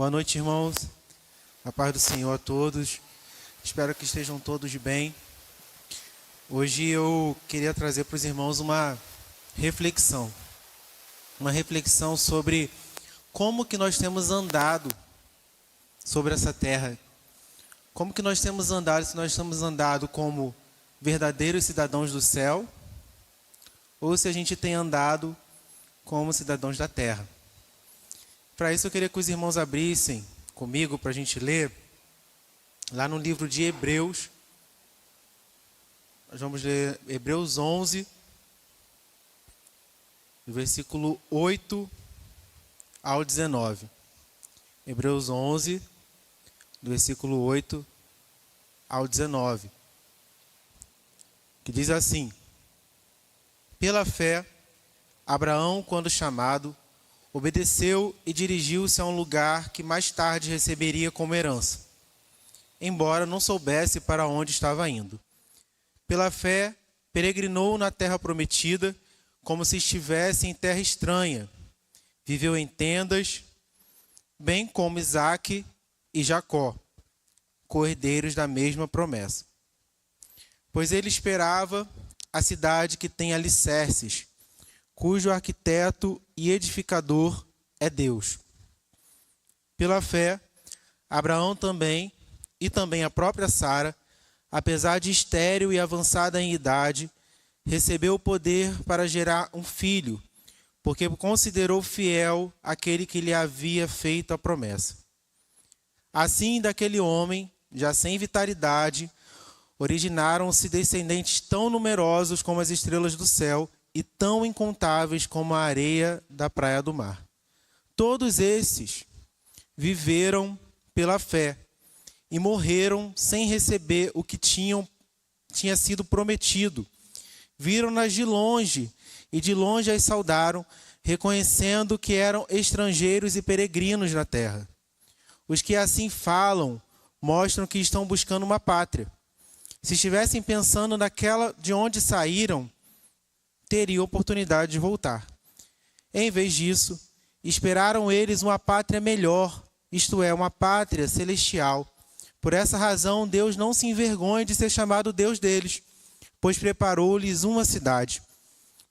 Boa noite, irmãos. A paz do Senhor a todos. Espero que estejam todos bem. Hoje eu queria trazer para os irmãos uma reflexão sobre como que nós temos andado sobre essa terra. Como que nós temos andado, se nós temos andado como verdadeiros cidadãos do céu, ou se a gente tem andado como cidadãos da terra. Para isso eu queria que os irmãos abrissem comigo para a gente ler, lá no livro de Hebreus. Nós vamos ler Hebreus 11, do versículo 8 ao 19. Hebreus 11, do versículo 8 ao 19. Que diz assim: Pela fé, Abraão, quando chamado, obedeceu e dirigiu-se a um lugar que mais tarde receberia como herança, embora não soubesse para onde estava indo. Pela fé, peregrinou na terra prometida, como se estivesse em terra estranha. Viveu em tendas, bem como Isaque e Jacó, co-herdeiros da mesma promessa. Pois ele esperava a cidade que tem alicerces, cujo arquiteto e edificador é Deus. Pela fé, Abraão também, e também a própria Sara, apesar de estéril e avançada em idade, recebeu o poder para gerar um filho, porque considerou fiel aquele que lhe havia feito a promessa. Assim, daquele homem, já sem vitalidade, originaram-se descendentes tão numerosos como as estrelas do céu e tão incontáveis como a areia da praia do mar. Todos esses viveram pela fé e morreram sem receber o que tinha sido prometido. Viram-nas de longe e de longe as saudaram, reconhecendo que eram estrangeiros e peregrinos na terra. Os que assim falam mostram que estão buscando uma pátria. Se estivessem pensando naquela de onde saíram, teriam oportunidade de voltar. Em vez disso, esperaram eles uma pátria melhor, isto é, uma pátria celestial. Por essa razão, Deus não se envergonha de ser chamado Deus deles, pois preparou-lhes uma cidade.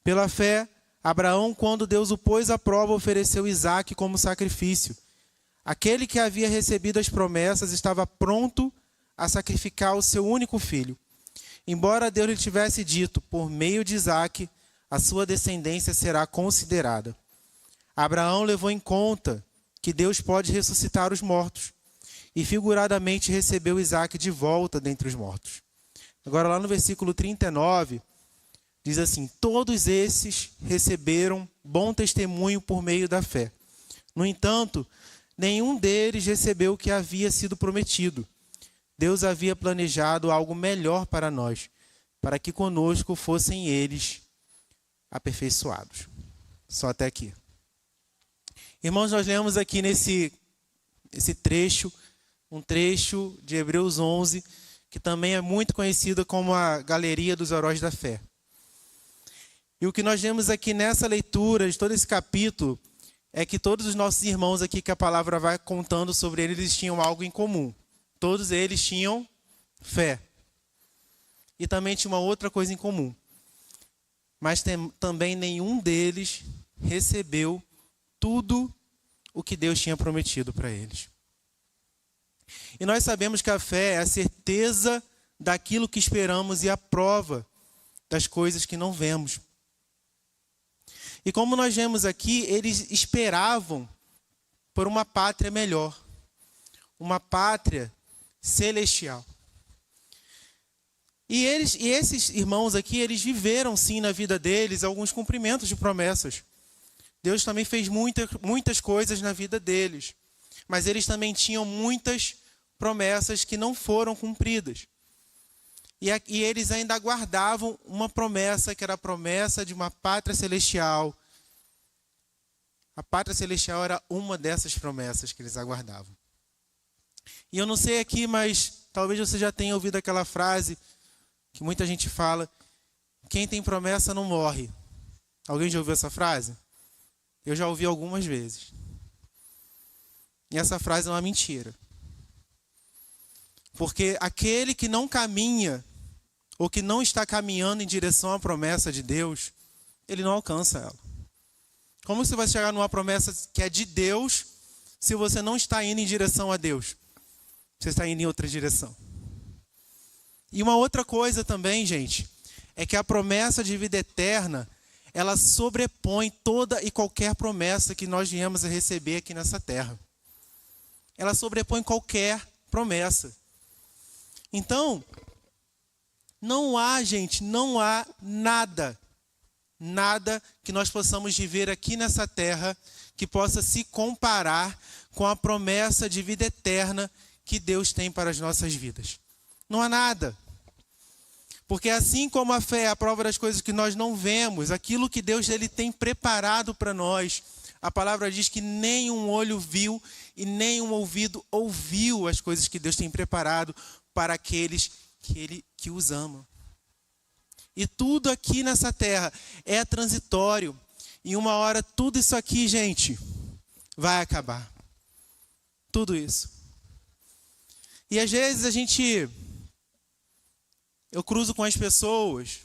Pela fé, Abraão, quando Deus o pôs à prova, ofereceu Isaque como sacrifício. Aquele que havia recebido as promessas estava pronto a sacrificar o seu único filho. Embora Deus lhe tivesse dito, por meio de Isaque, a sua descendência será considerada. Abraão levou em conta que Deus pode ressuscitar os mortos e figuradamente recebeu Isaque de volta dentre os mortos. Agora lá no versículo 39, diz assim: todos esses receberam bom testemunho por meio da fé. No entanto, nenhum deles recebeu o que havia sido prometido. Deus havia planejado algo melhor para nós, para que conosco fossem eles aperfeiçoados. Só até aqui. Irmãos, nós lemos aqui nesse trecho, um trecho de Hebreus 11, que também é muito conhecido como a Galeria dos Heróis da Fé. E o que nós vemos aqui nessa leitura de todo esse capítulo é que todos os nossos irmãos aqui que a palavra vai contando sobre eles tinham algo em comum. Todos eles tinham fé. E também tinha uma outra coisa em comum. Mas também nenhum deles recebeu tudo o que Deus tinha prometido para eles. E nós sabemos que a fé é a certeza daquilo que esperamos e a prova das coisas que não vemos. E como nós vemos aqui, eles esperavam por uma pátria melhor, uma pátria celestial. E esses irmãos aqui, eles viveram sim na vida deles alguns cumprimentos de promessas. Deus também fez muitas coisas na vida deles. Mas eles também tinham muitas promessas que não foram cumpridas. E eles ainda aguardavam uma promessa, que era a promessa de uma pátria celestial. A pátria celestial era uma dessas promessas que eles aguardavam. E eu não sei aqui, mas talvez você já tenha ouvido aquela frase que muita gente fala: quem tem promessa não morre. Alguém já ouviu essa frase? Eu já ouvi algumas vezes. E essa frase é uma mentira. Porque aquele que não caminha, ou que não está caminhando em direção à promessa de Deus, ele não alcança ela. Como você vai chegar numa promessa que é de Deus, se você não está indo em direção a Deus? Você está indo em outra direção. E uma outra coisa também, gente, é que a promessa de vida eterna, ela sobrepõe toda e qualquer promessa que nós viemos a receber aqui nessa terra. Ela sobrepõe qualquer promessa. Então, não há, gente, não há nada que nós possamos viver aqui nessa terra que possa se comparar com a promessa de vida eterna que Deus tem para as nossas vidas. Não há nada. Porque assim como a fé é a prova das coisas que nós não vemos, aquilo que Deus ele tem preparado para nós, a palavra diz que nem um olho viu e nem um ouvido ouviu as coisas que Deus tem preparado para aqueles que os amam. E tudo aqui nessa terra é transitório. E uma hora tudo isso aqui, gente, vai acabar. Tudo isso. E às vezes eu cruzo com as pessoas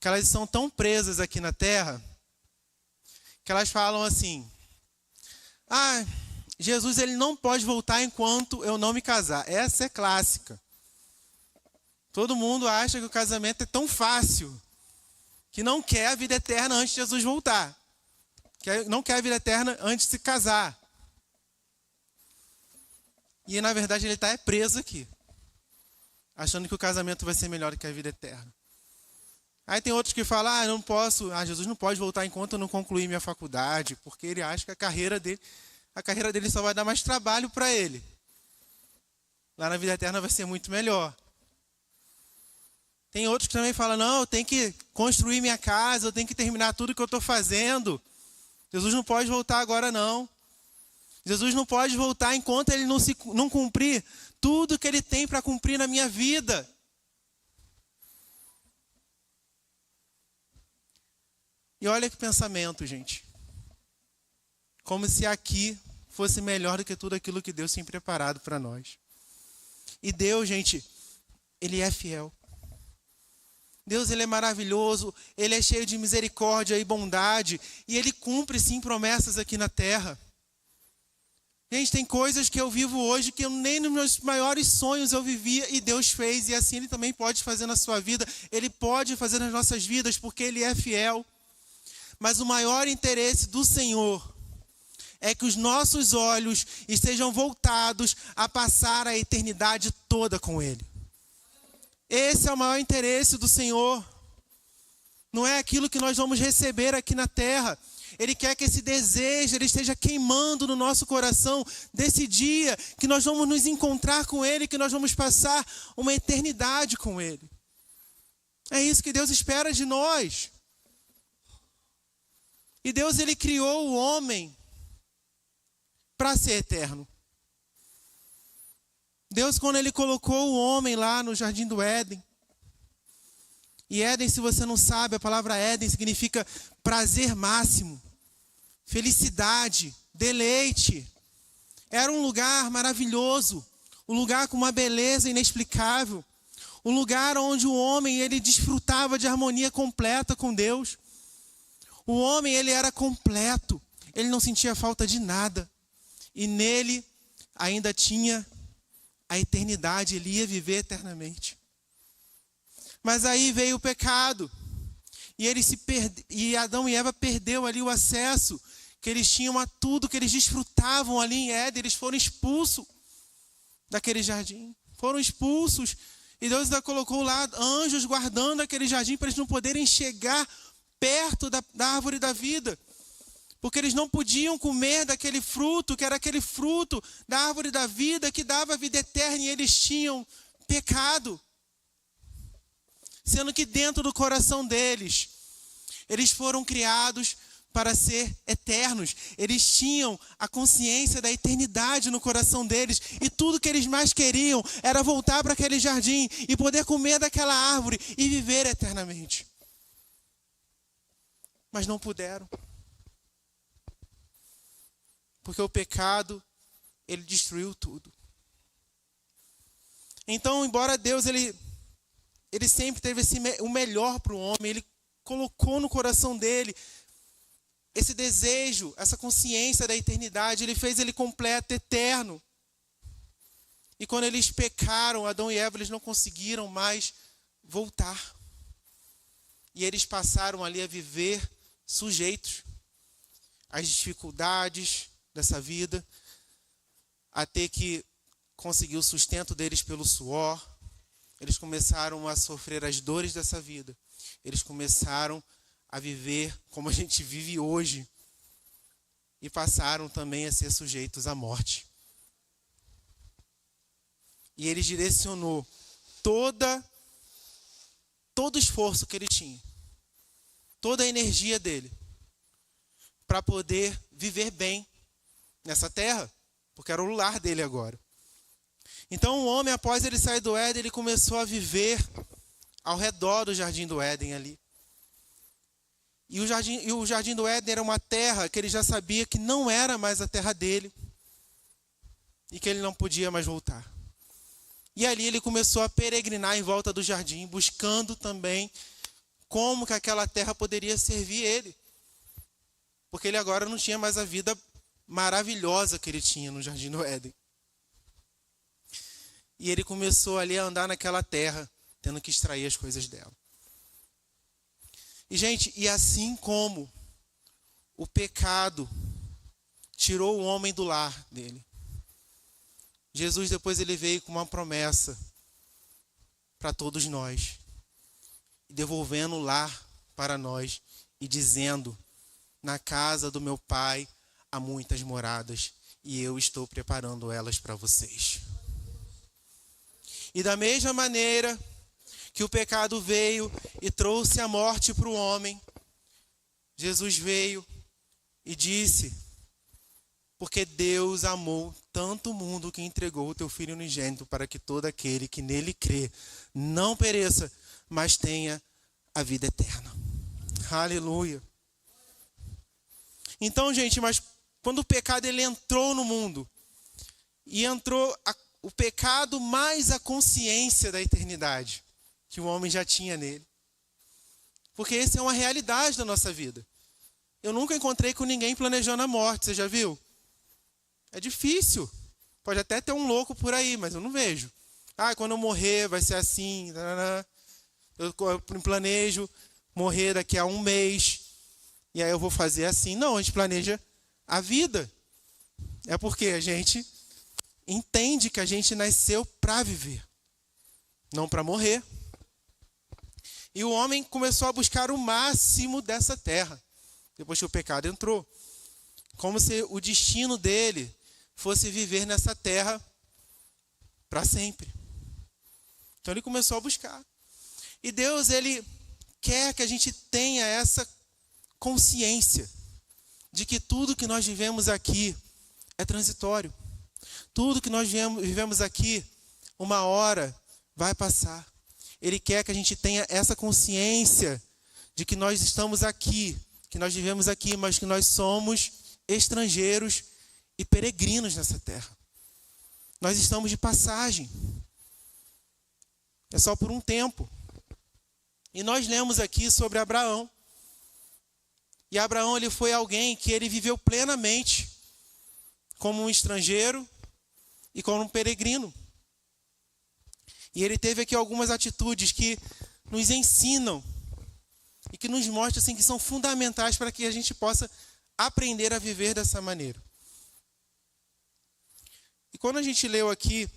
que elas são tão presas aqui na terra que elas falam assim: Jesus ele não pode voltar enquanto eu não me casar. Essa é clássica. Todo mundo acha que o casamento é tão fácil que não quer a vida eterna antes de Jesus voltar. Não quer a vida eterna antes de se casar. E na verdade ele está preso aqui, achando que o casamento vai ser melhor do que a vida eterna. Aí tem outros que falam, eu não posso, Jesus não pode voltar enquanto eu não concluir minha faculdade, porque ele acha que a carreira dele só vai dar mais trabalho para ele. Lá na vida eterna vai ser muito melhor. Tem outros que também falam, não, eu tenho que construir minha casa, eu tenho que terminar tudo que eu estou fazendo. Jesus não pode voltar agora não. Jesus não pode voltar enquanto ele não cumprir tudo que ele tem para cumprir na minha vida. E olha que pensamento, gente. Como se aqui fosse melhor do que tudo aquilo que Deus tem preparado para nós. E Deus, gente, ele é fiel. Deus ele é maravilhoso, ele é cheio de misericórdia e bondade, e ele cumpre sim promessas aqui na terra. Gente, tem coisas que eu vivo hoje que eu nem nos meus maiores sonhos eu vivia e Deus fez, e assim ele também pode fazer na sua vida, ele pode fazer nas nossas vidas porque ele é fiel. Mas o maior interesse do Senhor é que os nossos olhos estejam voltados a passar a eternidade toda com ele. Esse é o maior interesse do Senhor. Não é aquilo que nós vamos receber aqui na terra. Ele quer que esse desejo ele esteja queimando no nosso coração desse dia que nós vamos nos encontrar com ele, que nós vamos passar uma eternidade com ele. É isso que Deus espera de nós. E Deus ele criou o homem para ser eterno. Deus, quando ele colocou o homem lá no jardim do Éden, e Éden, se você não sabe, a palavra Éden significa prazer máximo, felicidade, deleite. Era um lugar maravilhoso, um lugar com uma beleza inexplicável, um lugar onde o homem ele desfrutava de harmonia completa com Deus. O homem ele era completo, ele não sentia falta de nada, e nele ainda tinha a eternidade, ele ia viver eternamente. Mas aí veio o pecado, e Adão e Eva perdeu ali o acesso que eles tinham a tudo que eles desfrutavam ali em Éden. Eles foram expulsos daquele jardim, foram expulsos, e Deus ainda colocou lá anjos guardando aquele jardim para eles não poderem chegar perto da árvore da vida. Porque eles não podiam comer daquele fruto, que era aquele fruto da árvore da vida, que dava a vida eterna, e eles tinham pecado. Sendo que dentro do coração deles, eles foram criados para ser eternos. Eles tinham a consciência da eternidade no coração deles, e tudo que eles mais queriam era voltar para aquele jardim e poder comer daquela árvore e viver eternamente. Mas não puderam. Porque o pecado, ele destruiu tudo. Então, embora Deus, ele sempre teve o melhor para o homem, ele colocou no coração dele esse desejo, essa consciência da eternidade, ele fez ele completo, eterno. E quando eles pecaram, Adão e Eva, eles não conseguiram mais voltar. E eles passaram ali a viver sujeitos às dificuldades dessa vida, a ter que conseguir o sustento deles pelo suor. Eles começaram a sofrer as dores dessa vida. Eles começaram a viver como a gente vive hoje. E passaram também a ser sujeitos à morte. E ele direcionou todo o esforço que ele tinha, toda a energia dele, para poder viver bem nessa terra, porque era o lar dele agora. Então o homem, após ele sair do Éden, ele começou a viver ao redor do Jardim do Éden ali. E o Jardim do Éden era uma terra que ele já sabia que não era mais a terra dele, e que ele não podia mais voltar. E ali ele começou a peregrinar em volta do jardim, buscando também como que aquela terra poderia servir ele. Porque ele agora não tinha mais a vida maravilhosa que ele tinha no Jardim do Éden. E ele começou ali a andar naquela terra, tendo que extrair as coisas dela. E, gente, e assim como o pecado tirou o homem do lar dele, Jesus depois ele veio com uma promessa para todos nós, devolvendo o lar para nós e dizendo: na casa do meu Pai há muitas moradas e eu estou preparando elas para vocês. E da mesma maneira que o pecado veio e trouxe a morte para o homem, Jesus veio e disse: porque Deus amou tanto o mundo que entregou o teu Filho unigênito para que todo aquele que nele crê não pereça, mas tenha a vida eterna. Aleluia. Então, gente, mas quando o pecado ele entrou no mundo, e entrou o pecado mais a consciência da eternidade que o homem já tinha nele. Porque essa é uma realidade da nossa vida. Eu nunca encontrei com ninguém planejando a morte, você já viu? É difícil. Pode até ter um louco por aí, mas eu não vejo. Quando eu morrer vai ser assim. Eu planejo morrer daqui a 1 mês. E aí eu vou fazer assim. Não, a gente planeja a vida. É porque a gente entende que a gente nasceu para viver, não para morrer. E o homem começou a buscar o máximo dessa terra, depois que o pecado entrou. Como se o destino dele fosse viver nessa terra para sempre. Então ele começou a buscar. E Deus, ele quer que a gente tenha essa consciência de que tudo que nós vivemos aqui é transitório. Tudo que nós vivemos aqui, uma hora vai passar. Ele quer que a gente tenha essa consciência de que nós estamos aqui, que nós vivemos aqui, mas que nós somos estrangeiros e peregrinos nessa terra. Nós estamos de passagem. É só por um tempo. E nós lemos aqui sobre Abraão. E Abraão, ele foi alguém que ele viveu plenamente como um estrangeiro e como um peregrino. E ele teve aqui algumas atitudes que nos ensinam e que nos mostram assim, que são fundamentais para que a gente possa aprender a viver dessa maneira. E quando a gente leu aqui,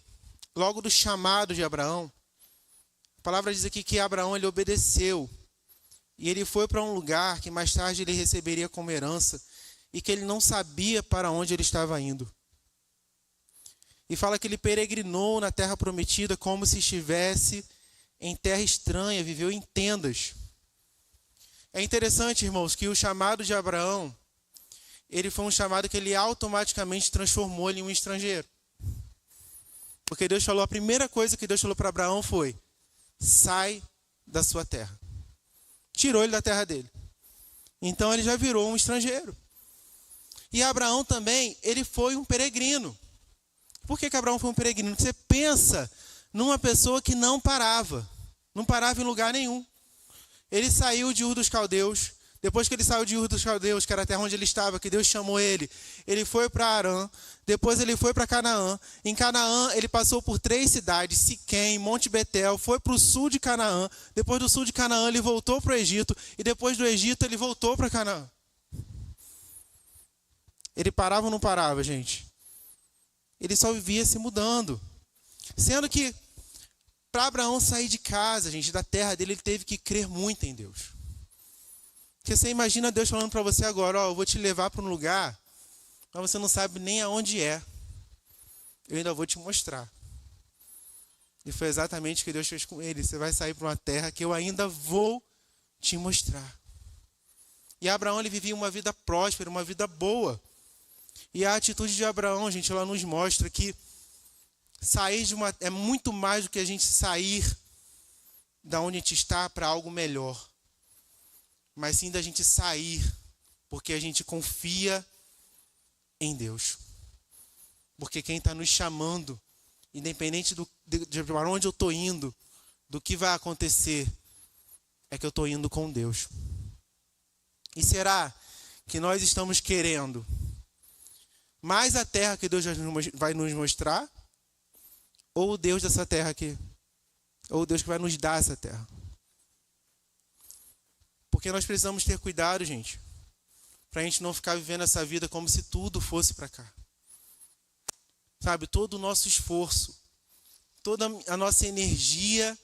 logo do chamado de Abraão, a palavra diz aqui que Abraão ele obedeceu. E ele foi para um lugar que mais tarde ele receberia como herança e que ele não sabia para onde ele estava indo. E fala que ele peregrinou na terra prometida como se estivesse em terra estranha, viveu em tendas. É interessante, irmãos, que o chamado de Abraão, ele foi um chamado que ele automaticamente transformou ele em um estrangeiro. Porque Deus falou, a primeira coisa que Deus falou para Abraão foi: sai da sua terra. Tirou ele da terra dele. Então ele já virou um estrangeiro. E Abraão também, ele foi um peregrino. Por que Abraão foi um peregrino? Você pensa numa pessoa que não parava em lugar nenhum. Ele saiu de Ur dos Caldeus. Depois que ele saiu de Ur dos Caldeus, que era a terra onde ele estava, que Deus chamou ele foi para Harã. Depois ele foi para Canaã. Em Canaã, ele passou por 3 cidades, Siquém, Monte Betel, foi para o sul de Canaã. Depois do sul de Canaã, ele voltou para o Egito. E depois do Egito, ele voltou para Canaã. Ele parava ou não parava, gente? Ele só vivia se mudando. Sendo que, para Abraão sair de casa, gente, da terra dele, ele teve que crer muito em Deus. Porque você imagina Deus falando para você agora, ó, eu vou te levar para um lugar, mas você não sabe nem aonde é. Eu ainda vou te mostrar. E foi exatamente o que Deus fez com ele. Você vai sair para uma terra que eu ainda vou te mostrar. E Abraão, ele vivia uma vida próspera, uma vida boa. E a atitude de Abraão, gente, ela nos mostra que sair de uma... é muito mais do que a gente sair da onde a gente está para algo melhor. Mas sim da gente sair, porque a gente confia em Deus. Porque quem está nos chamando, independente de para onde eu estou indo, do que vai acontecer, é que eu estou indo com Deus. E será que nós estamos querendo mais a terra que Deus vai nos mostrar, ou o Deus dessa terra aqui? Ou o Deus que vai nos dar essa terra? Porque nós precisamos ter cuidado, gente, para a gente não ficar vivendo essa vida como se tudo fosse para cá. Sabe, todo o nosso esforço, toda a nossa energia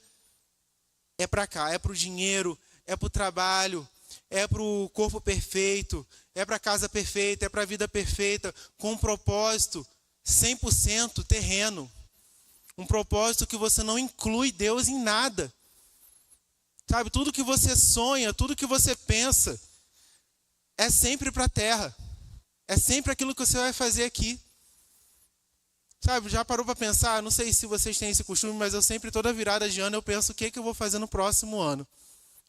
é para cá, é para o dinheiro, é para o trabalho, é para o corpo perfeito, é para a casa perfeita, é para a vida perfeita, com um propósito 100% terreno. Um propósito que você não inclui Deus em nada. Sabe, tudo que você sonha, tudo que você pensa, é sempre para a terra. É sempre aquilo que você vai fazer aqui. Sabe, já parou para pensar? Não sei se vocês têm esse costume, mas eu sempre, toda virada de ano, eu penso o que eu vou fazer no próximo ano.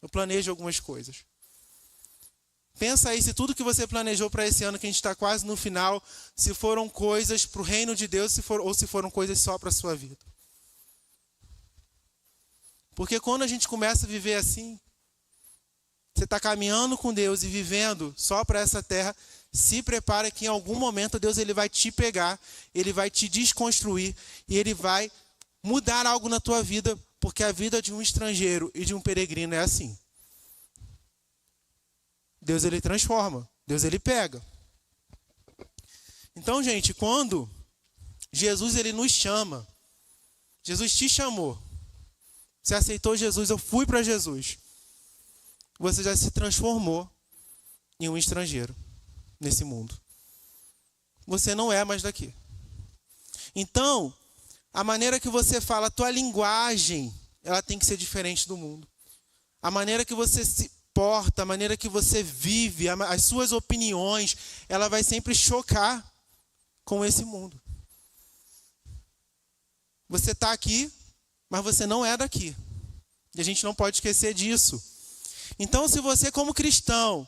Eu planejo algumas coisas. Pensa aí se tudo que você planejou para esse ano, que a gente está quase no final, se foram coisas para o reino de Deus, ou se foram coisas só para a sua vida. Porque quando a gente começa a viver assim, você está caminhando com Deus e vivendo só para essa terra, se prepara que em algum momento Deus ele vai te pegar, ele vai te desconstruir e ele vai mudar algo na tua vida, porque a vida de um estrangeiro e de um peregrino é assim. Deus ele transforma, Deus ele pega. Então, gente, quando Jesus ele nos chama, Jesus te chamou, você aceitou Jesus, eu fui para Jesus, você já se transformou em um estrangeiro nesse mundo. Você não é mais daqui. Então, a maneira que você fala, a tua linguagem, ela tem que ser diferente do mundo. A maneira que você se porta, a maneira que você vive, as suas opiniões, ela vai sempre chocar com esse mundo. Você está aqui, mas você não é daqui. E a gente não pode esquecer disso. Então, se você como cristão,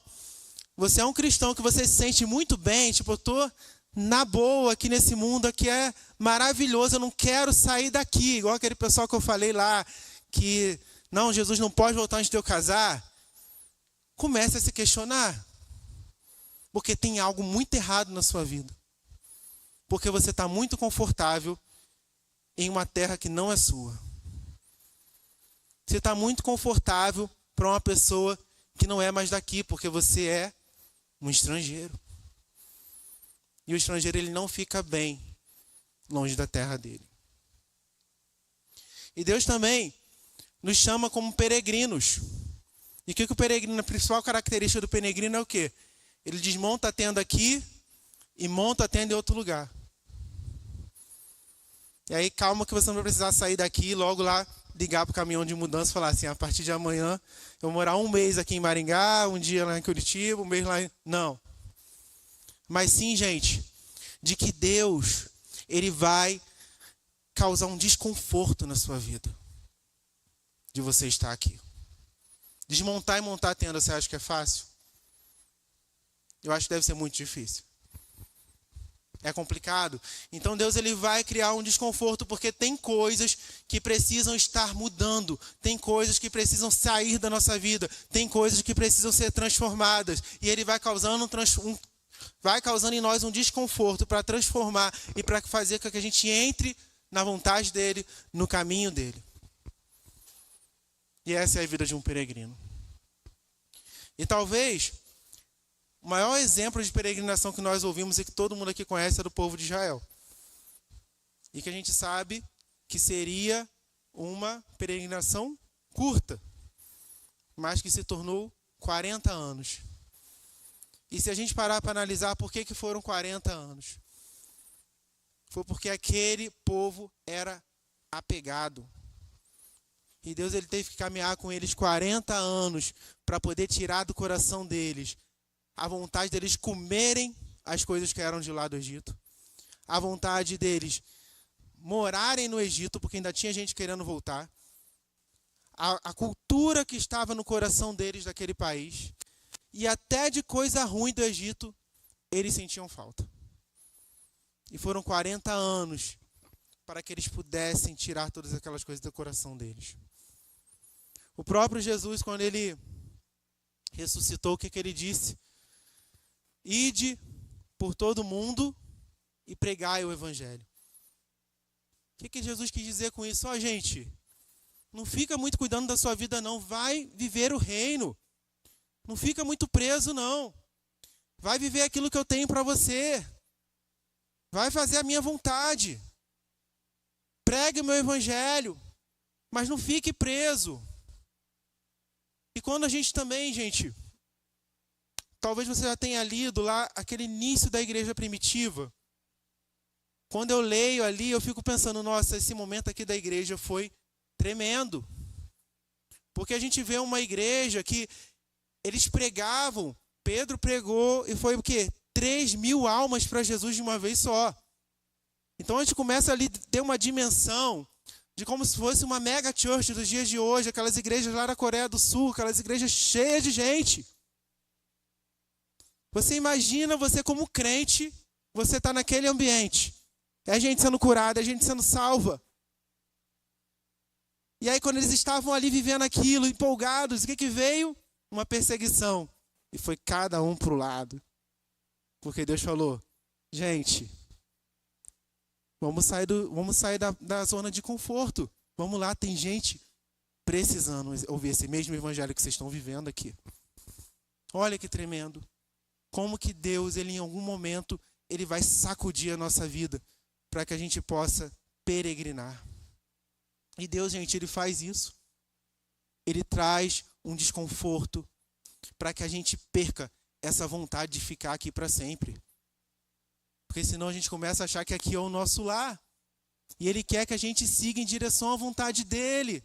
você é um cristão que você se sente muito bem, tipo, eu estou na boa aqui nesse mundo, aqui é maravilhoso, eu não quero sair daqui, igual aquele pessoal que eu falei lá, que, não, Jesus não pode voltar antes de eu casar. Comece a se questionar, porque tem algo muito errado na sua vida. Porque você está muito confortável em uma terra que não é sua. Você está muito confortável para uma pessoa que não é mais daqui, porque você é um estrangeiro. E o estrangeiro ele não fica bem longe da terra dele. E Deus também nos chama como peregrinos. E o que o peregrino, a principal característica do peregrino é o quê? Ele desmonta a tenda aqui e monta a tenda em outro lugar. E aí calma que você não vai precisar sair daqui e logo lá ligar para o caminhão de mudança e falar assim, a partir de amanhã eu vou morar um mês aqui em Maringá, um dia lá em Curitiba, um mês lá em... Não. Mas sim, gente, de que Deus, ele vai causar um desconforto na sua vida. De você estar aqui. Desmontar e montar a tenda, você acha que é fácil? Eu acho que deve ser muito difícil. É complicado. Então Deus ele vai criar um desconforto porque tem coisas que precisam estar mudando, tem coisas que precisam sair da nossa vida, tem coisas que precisam ser transformadas e ele vai causando vai causando em nós um desconforto para transformar e para fazer com que a gente entre na vontade dele, no caminho dele. E essa é a vida de um peregrino. E talvez o maior exemplo de peregrinação que nós ouvimos e que todo mundo aqui conhece é do povo de Israel. E que a gente sabe que seria uma peregrinação curta, mas que se tornou 40 anos. E se a gente parar para analisar por que foram 40 anos, foi porque aquele povo era apegado. E Deus ele teve que caminhar com eles 40 anos para poder tirar do coração deles a vontade deles comerem as coisas que eram de lá do Egito, a vontade deles morarem no Egito, porque ainda tinha gente querendo voltar, a cultura que estava no coração deles daquele país, e até de coisa ruim do Egito, eles sentiam falta. E foram 40 anos para que eles pudessem tirar todas aquelas coisas do coração deles. O próprio Jesus, quando ele ressuscitou, o que ele disse? Ide por todo mundo e pregai o evangelho. O que Jesus quis dizer com isso? Ó, gente, não fica muito cuidando da sua vida, não. Vai viver o reino. Não fica muito preso, não. Vai viver aquilo que eu tenho para você. Vai fazer a minha vontade. Pregue o meu evangelho. Mas não fique preso. E quando a gente também, gente, talvez você já tenha lido lá aquele início da igreja primitiva. Quando eu leio ali, eu fico pensando, nossa, esse momento aqui da igreja foi tremendo. Porque a gente vê uma igreja que eles pregavam, Pedro pregou e foi o quê? 3.000 almas para Jesus de uma vez só. Então a gente começa ali a ter uma dimensão de como se fosse uma mega church dos dias de hoje, aquelas igrejas lá da Coreia do Sul, aquelas igrejas cheias de gente. Você imagina você como crente, você está naquele ambiente. É a gente sendo curada, é a gente sendo salva. E aí quando eles estavam ali vivendo aquilo, empolgados, o que veio? Uma perseguição. E foi cada um para o lado. Porque Deus falou, gente, vamos sair da zona de conforto. Vamos lá, tem gente precisando ouvir esse mesmo evangelho que vocês estão vivendo aqui. Olha que tremendo. Como que Deus, ele em algum momento, ele vai sacudir a nossa vida para que a gente possa peregrinar. E Deus, gente, ele faz isso. Ele traz um desconforto para que a gente perca essa vontade de ficar aqui para sempre. Porque senão a gente começa a achar que aqui é o nosso lar. E ele quer que a gente siga em direção à vontade dele.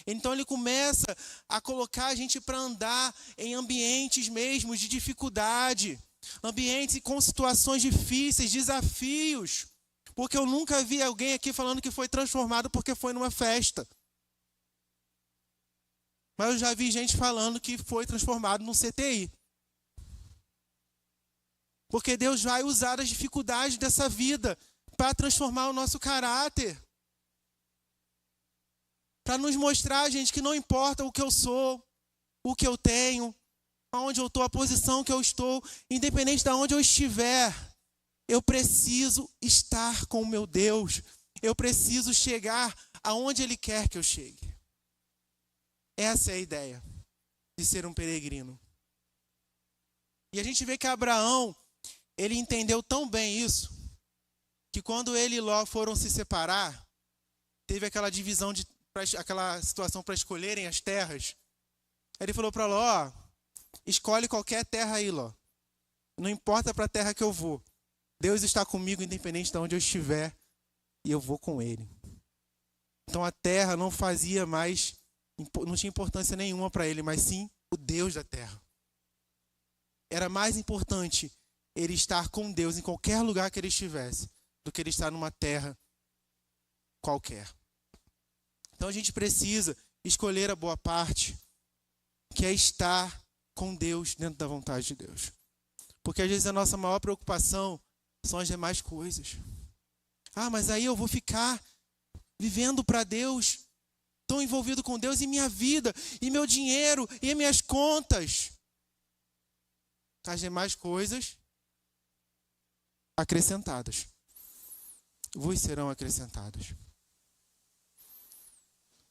Então ele começa a colocar a gente para andar em ambientes mesmo de dificuldade. Ambientes com situações difíceis, desafios. Porque eu nunca vi alguém aqui falando que foi transformado porque foi numa festa. Mas eu já vi gente falando que foi transformado num CTI. Porque Deus vai usar as dificuldades dessa vida para transformar o nosso caráter. Para nos mostrar, gente, que não importa o que eu sou, o que eu tenho, aonde eu estou, a posição que eu estou, independente de onde eu estiver, eu preciso estar com o meu Deus. Eu preciso chegar aonde Ele quer que eu chegue. Essa é a ideia de ser um peregrino. E a gente vê que Abraão, ele entendeu tão bem isso, que quando ele e Ló foram se separar, teve aquela divisão, aquela situação para escolherem as terras. Ele falou para Ló, escolhe qualquer terra aí, Ló. Não importa para a terra que eu vou. Deus está comigo independente de onde eu estiver e eu vou com Ele. Então a terra não fazia mais, não tinha importância nenhuma para ele, mas sim o Deus da terra. Era mais importante ele estar com Deus em qualquer lugar que ele estivesse, do que ele estar numa terra qualquer. Então a gente precisa escolher a boa parte, que é estar com Deus dentro da vontade de Deus. Porque às vezes a nossa maior preocupação são as demais coisas. Ah, mas aí eu vou ficar vivendo para Deus, tão envolvido com Deus, e minha vida, e meu dinheiro, e minhas contas. As demais coisas acrescentadas vos serão acrescentadas.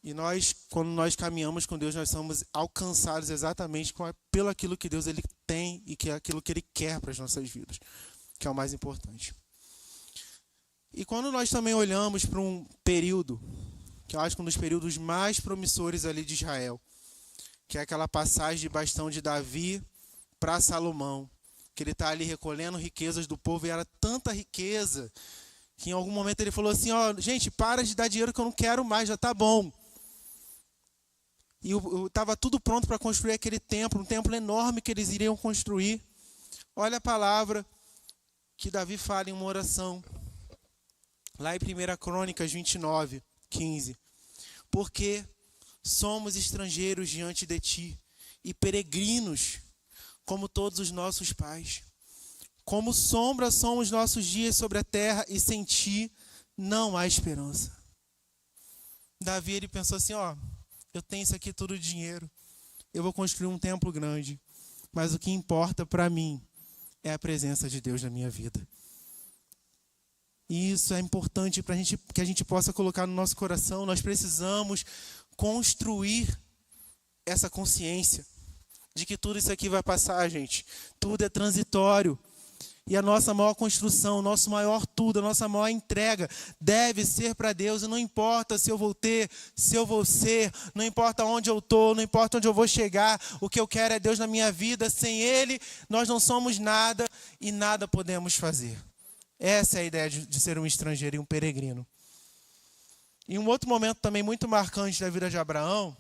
E nós, quando nós caminhamos com Deus, nós somos alcançados exatamente pelo aquilo que Deus ele tem e que é aquilo que Ele quer para as nossas vidas, que é o mais importante. E quando nós também olhamos para um período, que eu acho que um dos períodos mais promissores ali de Israel, que é aquela passagem de bastão de Davi para Salomão, que ele está ali recolhendo riquezas do povo, e era tanta riqueza, que em algum momento ele falou assim, gente, para de dar dinheiro que eu não quero mais, já está bom. E estava tudo pronto para construir aquele templo, um templo enorme que eles iriam construir. Olha a palavra que Davi fala em uma oração, lá em 1 Crônicas 29, 15. Porque somos estrangeiros diante de ti e peregrinos, como todos os nossos pais. Como sombra são os nossos dias sobre a terra, e sem ti não há esperança. Davi, ele pensou assim, eu tenho isso aqui tudo de dinheiro, eu vou construir um templo grande, mas o que importa para mim é a presença de Deus na minha vida. E isso é importante para que a gente possa colocar no nosso coração. Nós precisamos construir essa consciência de que tudo isso aqui vai passar, gente. Tudo é transitório. E a nossa maior construção, o nosso maior tudo, a nossa maior entrega deve ser para Deus. E não importa se eu vou ter, se eu vou ser, não importa onde eu estou, não importa onde eu vou chegar. O que eu quero é Deus na minha vida. Sem Ele, nós não somos nada e nada podemos fazer. Essa é a ideia de ser um estrangeiro e um peregrino. E um outro momento também muito marcante da vida de Abraão,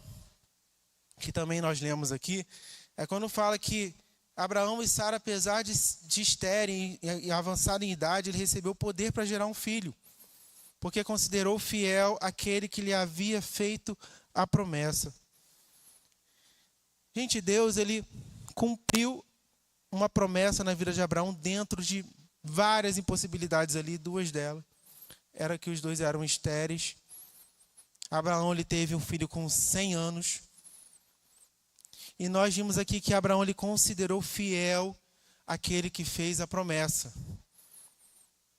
que também nós lemos aqui, é quando fala que Abraão e Sara, apesar de estérem e avançado em idade, ele recebeu poder para gerar um filho, porque considerou fiel aquele que lhe havia feito a promessa. Gente, Deus, ele cumpriu uma promessa na vida de Abraão dentro de várias impossibilidades ali. Duas delas era que os dois eram estéreis. Abraão, ele teve um filho com 100 anos. E nós vimos aqui que Abraão, ele considerou fiel aquele que fez a promessa.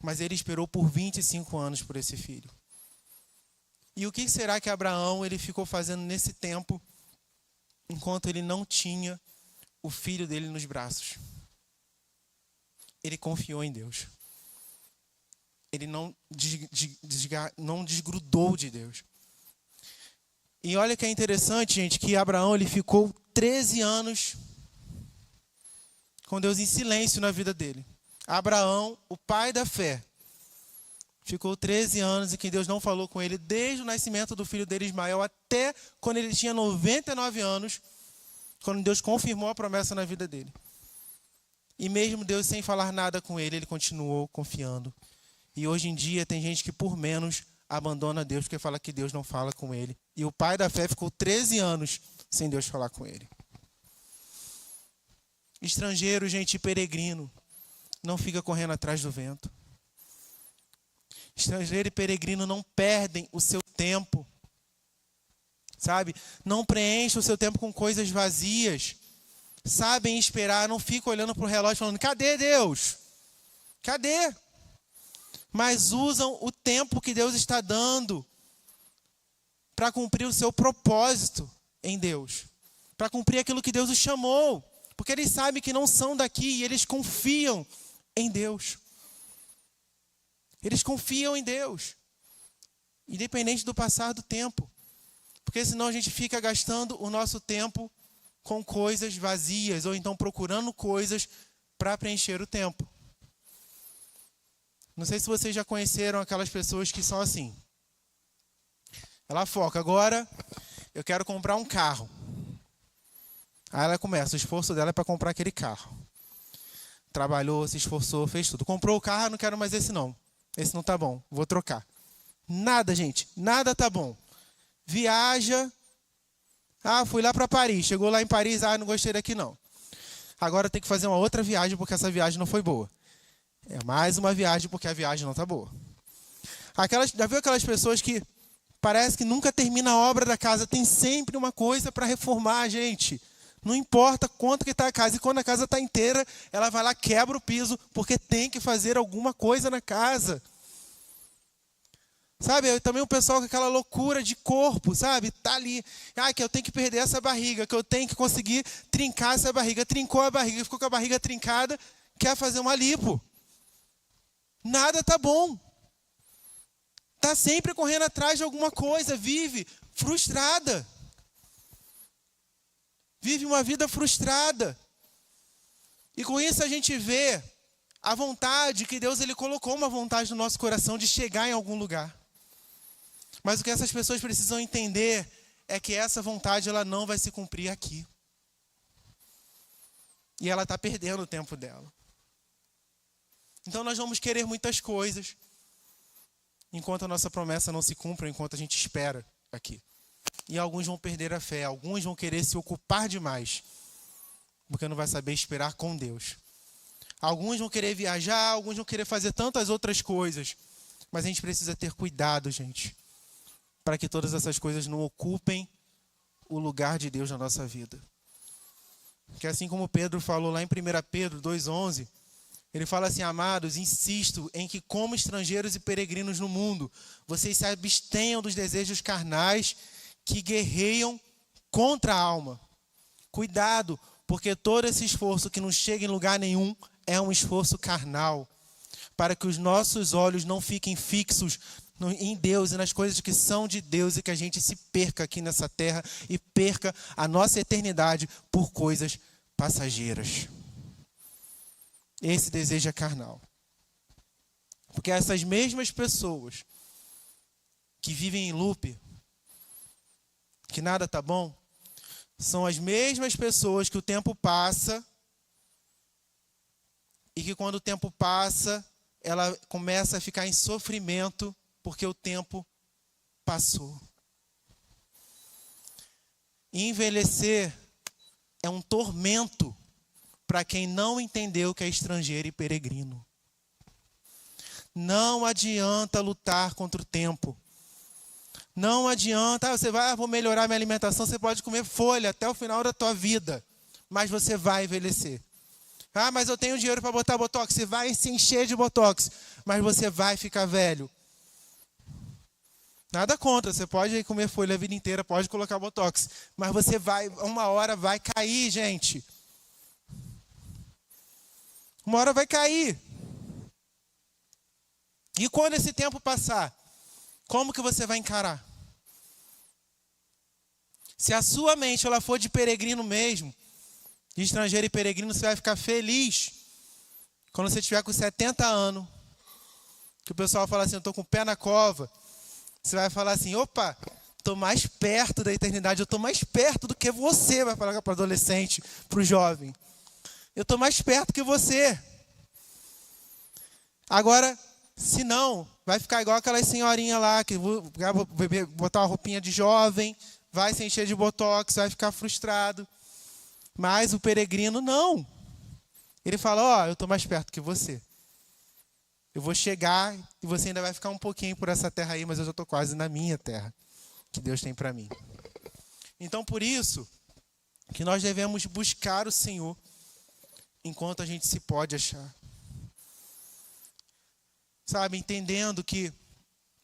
Mas ele esperou por 25 anos por esse filho. E o que será que Abraão ele ficou fazendo nesse tempo, enquanto ele não tinha o filho dele nos braços? Ele confiou em Deus. Ele não desgrudou de Deus. E olha que é interessante, gente, que Abraão ele ficou 13 anos com Deus em silêncio na vida dele. Abraão, o pai da fé, ficou 13 anos em que Deus não falou com ele, desde o nascimento do filho dele Ismael até quando ele tinha 99 anos, quando Deus confirmou a promessa na vida dele. E mesmo Deus sem falar nada com ele, ele continuou confiando. E hoje em dia tem gente que por menos abandona Deus porque fala que Deus não fala com ele. E o pai da fé ficou 13 anos sem Deus falar com ele. Estrangeiro, gente, peregrino, não fica correndo atrás do vento. Estrangeiro e peregrino não perdem o seu tempo, sabe? Não preenchem o seu tempo com coisas vazias. Sabem esperar, não ficam olhando para o relógio falando, cadê Deus? Cadê? Mas usam o tempo que Deus está dando para cumprir o seu propósito em Deus. Para cumprir aquilo que Deus os chamou. Porque eles sabem que não são daqui e eles confiam em Deus. Eles confiam em Deus. Independente do passar do tempo. Porque senão a gente fica gastando o nosso tempo com coisas vazias, ou então procurando coisas para preencher o tempo. Não sei se vocês já conheceram aquelas pessoas que são assim. Ela foca, agora eu quero comprar um carro. Aí ela começa, o esforço dela é para comprar aquele carro. Trabalhou, se esforçou, fez tudo. Comprou o carro, não quero mais esse não. Esse não tá bom, vou trocar. Nada, gente, nada tá bom. Viaja. Fui lá para Paris. Chegou lá em Paris, não gostei daqui não. Agora tem que fazer uma outra viagem porque essa viagem não foi boa. É mais uma viagem porque a viagem não está boa. Já viu aquelas pessoas que parece que nunca termina a obra da casa? Tem sempre uma coisa para reformar, gente. Não importa quanto que está a casa. E quando a casa está inteira, ela vai lá, quebra o piso, porque tem que fazer alguma coisa na casa. Sabe, também o pessoal com aquela loucura de corpo, sabe? Tá ali, que eu tenho que perder essa barriga, que eu tenho que conseguir trincar essa barriga. Trincou a barriga, ficou com a barriga trincada, quer fazer uma lipo. Nada tá bom. Tá sempre correndo atrás de alguma coisa, vive frustrada. Vive uma vida frustrada. E com isso a gente vê a vontade que Deus ele colocou uma vontade no nosso coração de chegar em algum lugar. Mas o que essas pessoas precisam entender é que essa vontade ela não vai se cumprir aqui. E ela está perdendo o tempo dela. Então nós vamos querer muitas coisas, enquanto a nossa promessa não se cumpre, enquanto a gente espera aqui. E alguns vão perder a fé, alguns vão querer se ocupar demais, porque não vai saber esperar com Deus. Alguns vão querer viajar, alguns vão querer fazer tantas outras coisas. Mas a gente precisa ter cuidado, gente, para que todas essas coisas não ocupem o lugar de Deus na nossa vida. Porque assim como Pedro falou lá em 1 Pedro 2,11, ele fala assim: amados, insisto em que como estrangeiros e peregrinos no mundo, vocês se abstenham dos desejos carnais que guerreiam contra a alma. Cuidado, porque todo esse esforço que não chega em lugar nenhum é um esforço carnal, para que os nossos olhos não fiquem fixos em Deus e nas coisas que são de Deus e que a gente se perca aqui nessa terra e perca a nossa eternidade por coisas passageiras. Esse desejo é carnal. Porque essas mesmas pessoas que vivem em loop, que nada está bom, são as mesmas pessoas que o tempo passa e que quando o tempo passa, ela começa a ficar em sofrimento porque o tempo passou. Envelhecer é um tormento para quem não entendeu que é estrangeiro e peregrino. Não adianta lutar contra o tempo. Não adianta, você vai, vou melhorar minha alimentação, você pode comer folha até o final da tua vida, mas você vai envelhecer. Mas eu tenho dinheiro para botar botox, você vai se encher de botox, mas você vai ficar velho. Nada contra, você pode comer folha a vida inteira, pode colocar botox, mas você vai, uma hora vai cair, gente. Uma hora vai cair. E quando esse tempo passar, como que você vai encarar? Se a sua mente ela for de peregrino mesmo, de estrangeiro e peregrino, você vai ficar feliz quando você tiver com 70 anos. Que o pessoal fala assim, eu estou com o pé na cova. Você vai falar assim, opa, estou mais perto da eternidade, eu estou mais perto do que você, vai falar para o adolescente, para o jovem. Eu estou mais perto que você. Agora, se não, vai ficar igual aquelas senhorinhas lá, que vou botar uma roupinha de jovem, vai se encher de botox, vai ficar frustrado. Mas o peregrino não. Ele fala, eu estou mais perto que você. Eu vou chegar e você ainda vai ficar um pouquinho por essa terra aí, mas eu já estou quase na minha terra, que Deus tem para mim. Então, por isso, que nós devemos buscar o Senhor enquanto a gente se pode achar. Sabe, entendendo que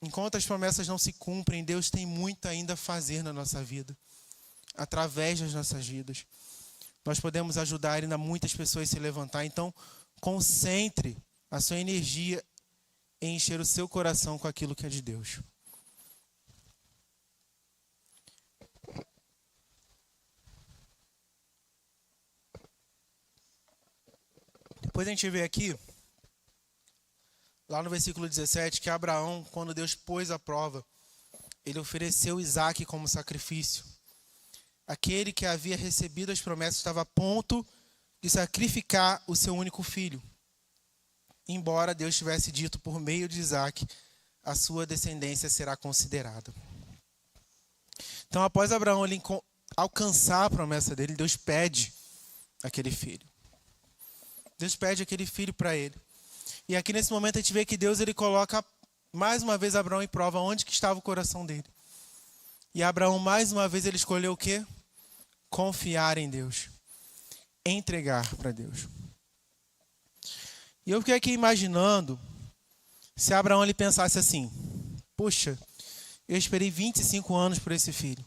enquanto as promessas não se cumprem, Deus tem muito ainda a fazer na nossa vida, através das nossas vidas. Nós podemos ajudar ainda muitas pessoas a se levantar. Então, concentre a sua energia em encher o seu coração com aquilo que é de Deus. Depois a gente vê aqui, lá no versículo 17, que Abraão, quando Deus pôs à prova, ele ofereceu Isaque como sacrifício. Aquele que havia recebido as promessas estava a ponto de sacrificar o seu único filho. Embora Deus tivesse dito por meio de Isaque, a sua descendência será considerada. Então, após Abraão ele alcançar a promessa dele, Deus pede aquele filho. Deus pede aquele filho para ele. E aqui nesse momento a gente vê que Deus ele coloca mais uma vez Abraão em prova onde que estava o coração dele. E Abraão mais uma vez ele escolheu o quê? Confiar em Deus. Entregar para Deus. E eu fiquei aqui imaginando se Abraão ele pensasse assim: poxa, eu esperei 25 anos por esse filho.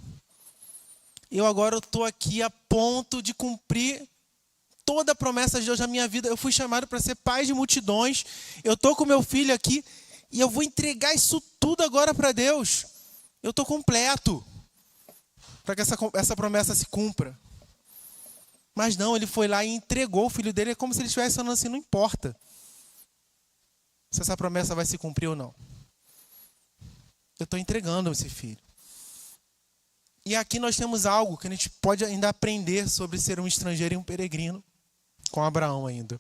Agora estou aqui a ponto de cumprir toda a promessa de Deus na minha vida. Eu fui chamado para ser pai de multidões. Eu estou com meu filho aqui e eu vou entregar isso tudo agora para Deus. Eu estou completo para que essa promessa se cumpra. Mas não, ele foi lá e entregou o filho dele. É como se ele estivesse falando assim: não importa se essa promessa vai se cumprir ou não. Eu estou entregando esse filho. E aqui nós temos algo que a gente pode ainda aprender sobre ser um estrangeiro e um peregrino com Abraão ainda.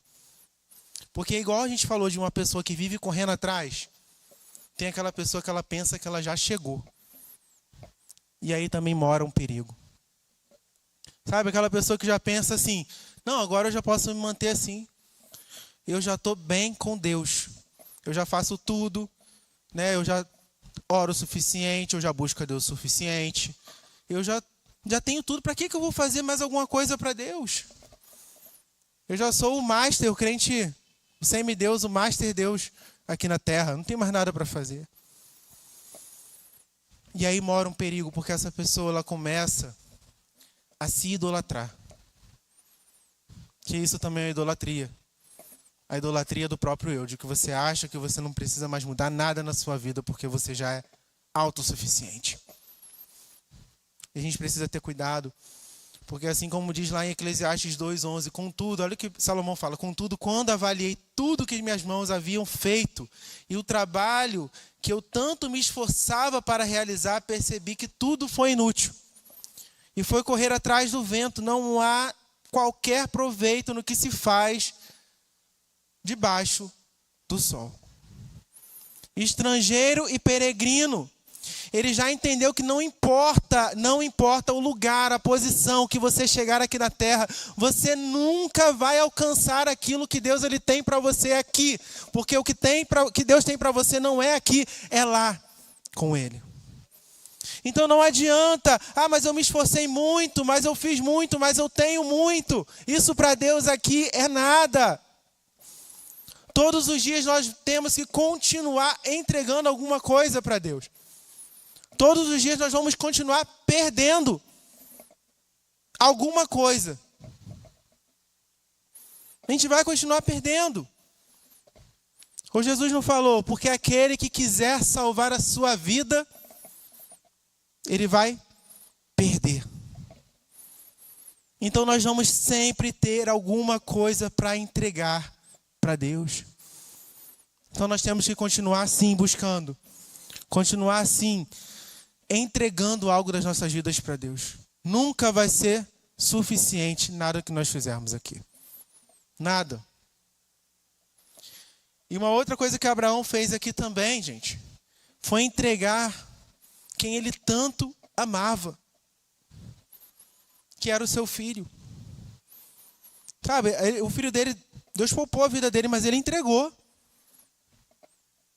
Porque igual a gente falou de uma pessoa que vive correndo atrás, tem aquela pessoa que ela pensa que ela já chegou. E aí também mora um perigo. Sabe, aquela pessoa que já pensa assim: não, agora eu já posso me manter assim. Eu já estou bem com Deus. Eu já faço tudo, né? Eu já oro o suficiente, eu já busco a Deus o suficiente. Eu já tenho tudo. Para que eu vou fazer mais alguma coisa para Deus? Eu já sou o master, o crente, o semideus, o master Deus aqui na terra. Não tem mais nada para fazer. E aí mora um perigo, porque essa pessoa ela começa a se idolatrar. Que isso também é idolatria. A idolatria do próprio eu, de que você acha que você não precisa mais mudar nada na sua vida porque você já é autossuficiente. E a gente precisa ter cuidado, porque assim como diz lá em Eclesiastes 2:11, contudo, olha o que Salomão fala: contudo, quando avaliei tudo que minhas mãos haviam feito e o trabalho que eu tanto me esforçava para realizar, percebi que tudo foi inútil. E foi correr atrás do vento. Não há qualquer proveito no que se faz debaixo do sol. Estrangeiro e peregrino. Ele já entendeu que não importa o lugar, a posição que você chegar aqui na terra, você nunca vai alcançar aquilo que Deus ele tem para você aqui, porque o que Deus tem para você não é aqui, é lá com Ele. Então não adianta: mas eu me esforcei muito, mas eu fiz muito, mas eu tenho muito. Isso para Deus aqui é nada. Todos os dias nós temos que continuar entregando alguma coisa para Deus. Todos os dias nós vamos continuar perdendo alguma coisa. A gente vai continuar perdendo. O Jesus não falou: porque aquele que quiser salvar a sua vida, ele vai perder. Então nós vamos sempre ter alguma coisa para entregar para Deus. Então nós temos que continuar assim buscando. Continuar assim entregando algo das nossas vidas para Deus. Nunca vai ser suficiente nada que nós fizermos aqui. Nada. E uma outra coisa que Abraão fez aqui também, gente, foi entregar quem ele tanto amava, que era o seu filho. Sabe, o filho dele, Deus poupou a vida dele, mas ele entregou.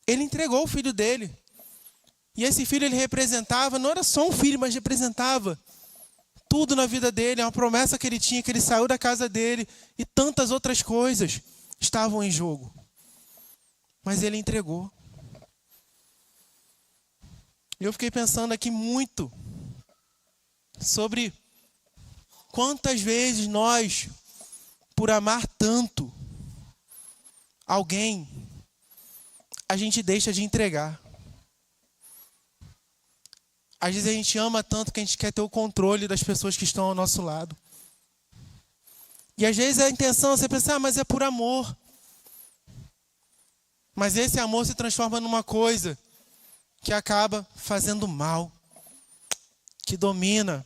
Ele entregou o filho dele. E esse filho ele representava, não era só um filho, mas representava tudo na vida dele, uma promessa que ele tinha, que ele saiu da casa dele, e tantas outras coisas estavam em jogo. Mas ele entregou. Eu fiquei pensando aqui muito sobre quantas vezes nós, por amar tanto alguém, a gente deixa de entregar. Às vezes a gente ama tanto que a gente quer ter o controle das pessoas que estão ao nosso lado. E às vezes a intenção é você pensar: mas é por amor. Mas esse amor se transforma numa coisa que acaba fazendo mal, que domina.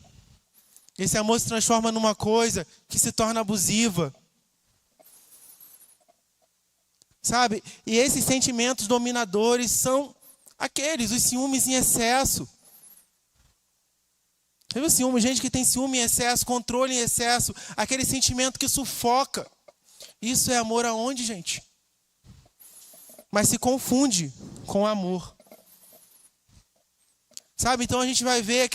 Esse amor se transforma numa coisa que se torna abusiva. Sabe? E esses sentimentos dominadores são aqueles, os ciúmes em excesso. Você viu ciúme? Gente que tem ciúme em excesso, controle em excesso, aquele sentimento que sufoca. Isso é amor aonde, gente? mas se confunde com amor. Sabe, então a gente vai ver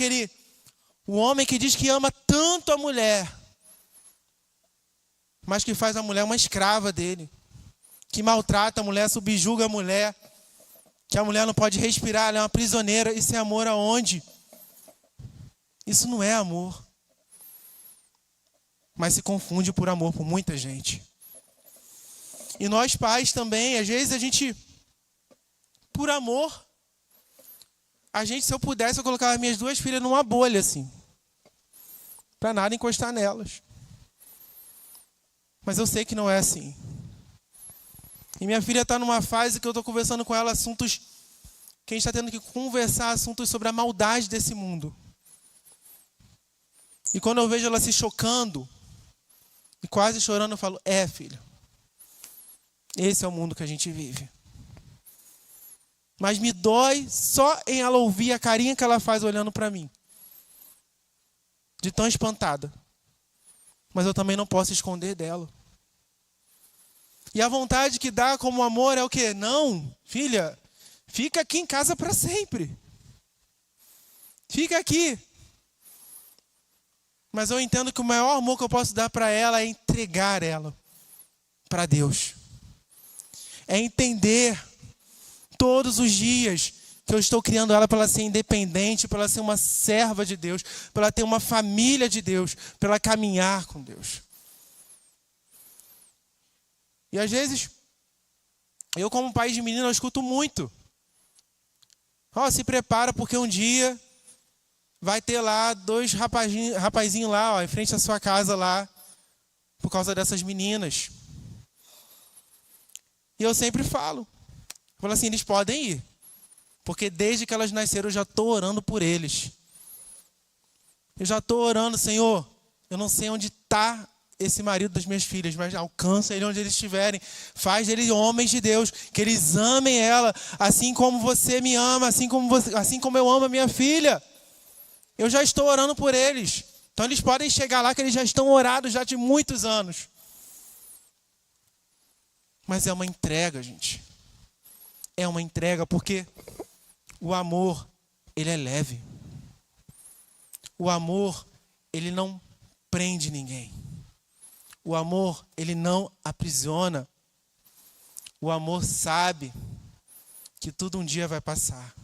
o homem que diz que ama tanto a mulher, mas que faz a mulher uma escrava dele, que maltrata a mulher, subjuga a mulher, que a mulher não pode respirar, ela é uma prisioneira. Isso é amor aonde? Isso não é amor. Mas se confunde por amor por muita gente. E nós pais também, às vezes a gente, por amor, se eu pudesse, eu colocava as minhas duas filhas numa bolha assim, para nada encostar nelas. Mas eu sei que não é assim. E minha filha está numa fase que eu estou conversando com ela assuntos que a gente está tendo que conversar, assuntos sobre a maldade desse mundo. E quando eu vejo ela se chocando e quase chorando, eu falo, filha, esse é o mundo que a gente vive. Mas me dói só em ela ouvir a carinha que ela faz olhando para mim. De tão espantada. Mas eu também não posso esconder dela. E a vontade que dá como amor é o quê? Não, filha, fica aqui em casa para sempre. Fica aqui. Mas eu entendo que o maior amor que eu posso dar para ela é entregar ela para Deus. É entender todos os dias que eu estou criando ela para ela ser independente, para ela ser uma serva de Deus, para ela ter uma família de Deus, para ela caminhar com Deus. E às vezes, eu como pai de menina, eu escuto muito. Se prepara porque um dia vai ter lá 2 rapazinhos lá, em frente à sua casa lá, por causa dessas meninas. E eu sempre falo assim, eles podem ir. Porque desde que elas nasceram, eu já estou orando por eles. Eu já estou orando, Senhor, eu não sei onde está esse marido das minhas filhas, mas alcança ele onde eles estiverem. Faz deles homens de Deus, que eles amem ela, assim como você me ama, assim como eu amo a minha filha. Eu já estou orando por eles. Então eles podem chegar lá que eles já estão orados já de muitos anos. Mas é uma entrega, gente. É uma entrega porque o amor, ele é leve. O amor, ele não prende ninguém. O amor, ele não aprisiona. O amor sabe que tudo um dia vai passar.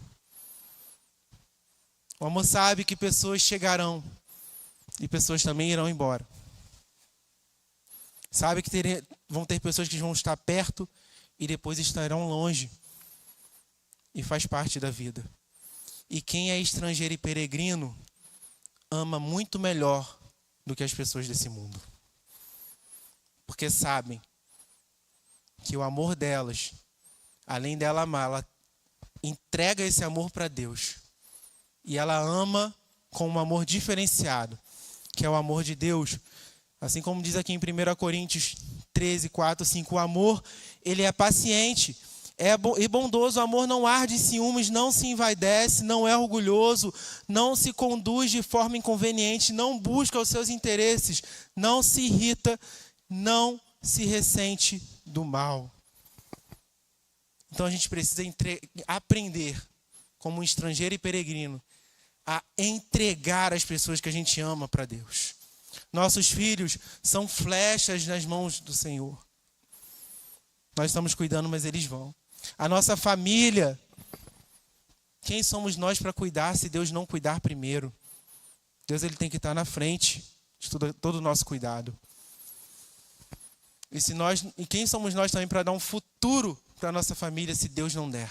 O amor sabe que pessoas chegarão e pessoas também irão embora. Sabe que vão ter pessoas que vão estar perto e depois estarão longe. E faz parte da vida. E quem é estrangeiro e peregrino ama muito melhor do que as pessoas desse mundo. Porque sabem que o amor delas, além dela amar, ela entrega esse amor para Deus. E ela ama com um amor diferenciado, que é o amor de Deus. Assim como diz aqui em 1 Coríntios 13, 4, 5, o amor, ele é paciente. E bondoso, o amor não arde em ciúmes, não se envaidece, não é orgulhoso, não se conduz de forma inconveniente, não busca os seus interesses, não se irrita, não se ressente do mal. Então a gente precisa aprender, como um estrangeiro e peregrino, a entregar as pessoas que a gente ama para Deus. Nossos filhos são flechas nas mãos do Senhor. Nós estamos cuidando, mas eles vão. A nossa família, quem somos nós para cuidar se Deus não cuidar primeiro? Deus, ele tem que estar na frente de todo o nosso cuidado. E quem somos nós também para dar um futuro para a nossa família se Deus não der?